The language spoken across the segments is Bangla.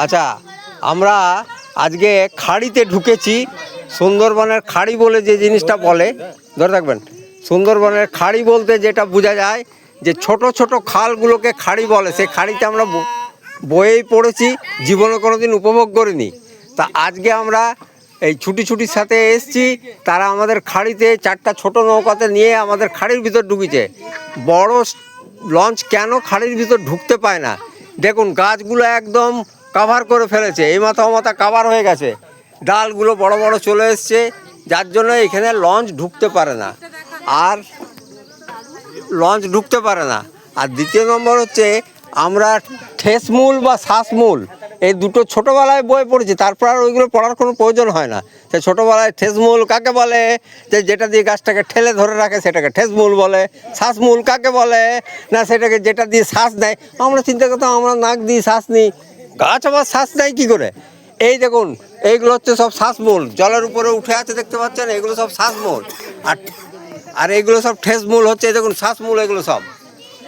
আচ্ছা, আমরা আজকে খাড়িতে ঢুকেছি। সুন্দরবনের খাড়ি বলে যে জিনিসটা বলে, ধরে থাকবেন, সুন্দরবনের খাড়ি বলতে যেটা বোঝা যায় যে ছোট ছোট খালগুলোকে খাড়ি বলে। সেই খাড়িতে আমরা বইয়েই পড়েছি, জীবনে কোনো দিন উপভোগ করিনি। তা আজকে আমরা এই ছুটির সাথে এসছি, তারা আমাদের খাড়িতে 4টা ছোট নৌকাতে নিয়ে আমাদের খাড়ির ভিতর ঢুকেছে। বড় লঞ্চ কেন খাড়ির ভিতর ঢুকতে পায় না? দেখুন, গাছগুলো একদম কাভার করে ফেলেছে, এই মাথা ও মাথা কাভার হয়ে গেছে, ডালগুলো বড় বড় চলে এসছে, যার জন্য এখানে লঞ্চ ঢুকতে পারে না। আর আর দ্বিতীয় নম্বর হচ্ছে, আমরা ঠেসমূল বা শ্বাসমূল এই দুটো ছোটোবেলায় বই পড়েছি, তারপর আর ওইগুলো পড়ার কোনো প্রয়োজন হয় না। সে ছোটোবেলায় ঠেসমূল কাকে বলে, যে যেটা দিয়ে গাছটাকে ঠেলে ধরে রাখে সেটাকে ঠেসমূল বলে। শ্বাসমূল কাকে বলে না, সেটাকে যেটা দিয়ে শ্বাস নেয়। আমরা চিন্তা করতাম আমরা নাক দিয়ে শ্বাস নিই, গাছ আবার শ্বাস নেয় কী করে? এই দেখুন, এইগুলো হচ্ছে সব শ্বাসমূল, জলের উপরে উঠে আছে দেখতে পাচ্ছেন, এগুলো সব শ্বাসমূল। আর এইগুলো সব ঠেসমূল হচ্ছে, দেখুন শ্বাসমূল, এগুলো সব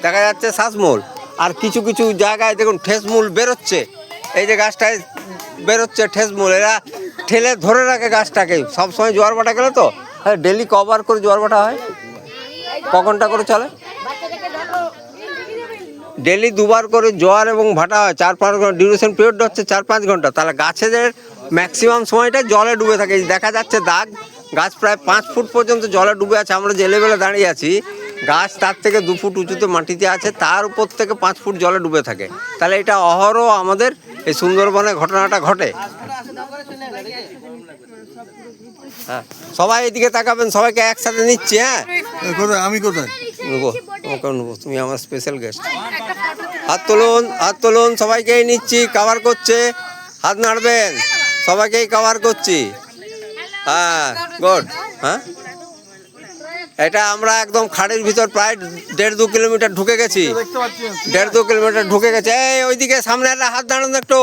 দেখা যাচ্ছে শ্বাসমূল। আর কিছু কিছু জায়গায় দেখুন ঠেসমূল বেরোচ্ছে, এই যে গাছটায় বেরোচ্ছে ঠেসমূল। এরা ঠেলে ধরে রাখে গাছটাকে সবসময়। জোয়ার ভাটা গেলে তো হ্যাঁ, ডেলি কবার করে জোয়ার ভাটা হয়? কখনটা করে চলে? ডেলি দুবার করে জোয়ার এবং ভাটা হয়। 4-5 ঘন্টা ডিউরেশন পিরিয়ডটা হচ্ছে 4-5 ঘন্টা। তাহলে গাছেদের ম্যাক্সিমাম সময়টা জলে ডুবে থাকে। দেখা যাচ্ছে দাগ, গাছ প্রায় 5 ফুট পর্যন্ত জলে ডুবে আছে। আমরা যে লেভেলে দাঁড়িয়ে আছি, গাছ তার থেকে 2 ফুট উঁচুতে মাটিতে আছে, তার উপর থেকে 5 ফুট জলে ডুবে থাকে। তাহলে এটা অহরহ আমাদের এই সুন্দরবনে ঘটনাটা ঘটে। হ্যাঁ, সবাই এদিকে তাকাবেন, সবাইকে একসাথে নিচ্ছি। হ্যাঁ, আমি কোথায় নেবো? ওকে নেবো, তুমি আমার স্পেশাল গেস্ট। হাত তুলুন, সবাইকেই নিচ্ছি, কভার করছে। হাত নাড়বেন, সবাইকেই কভার করছি। হ্যাঁ, গুড। হ্যাঁ, এটা আমরা একদম খাড়ির ভিতর প্রায় 1.5-2 কিলোমিটার ঢুকে গেছি। 1.5-2 কিলোমিটার ঢুকে গেছে। এই ওইদিকে সামনে একটা হাত দাঁড়ান একটু।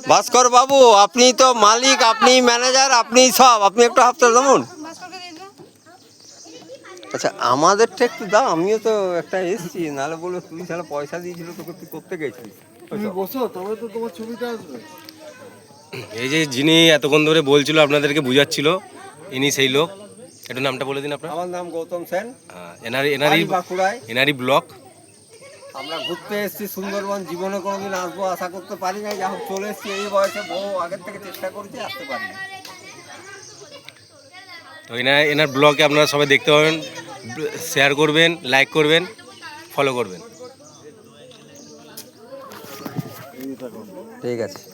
ভাস্কর বাবু, আপনি তো মালিক, আপনি ম্যানেজার, আপনি সব, আপনি একটু হাতটা নামুন। আচ্ছা, আমাদেরটা একটু দাও, আমিও তো একটা এসছি, নাহলে বলবো তুই তাহলে পয়সা দিয়েছিল, তোকে তুই করতে গেছিস। তুমি বসো, তবে তো তোমার ছবিটা আসবে। এই যে যিনি এতক্ষণ ধরে বলছিল, আপনাদেরকে বুঝাচ্ছিল, ইনি সেই লোক। একটু নামটা বলে দিন আপনার। আমার নাম গৌতম সেন, বাঁকুড়ায় এনারই ব্লক। আমরা ঘুরতে এসেছি সুন্দরবন। জীবনে কোনোদিন আসবো আশা করতে পারি নাই, যা হোক চলে এসেছি। এই বয়সে বহু আগের থেকে চেষ্টা করেছি, আসতে পারি না। তো এনার ব্লগে আপনারা সবাই দেখতে পাবেন, শেয়ার করবেন, লাইক করবেন, ফলো করবেন। ঠিক আছে।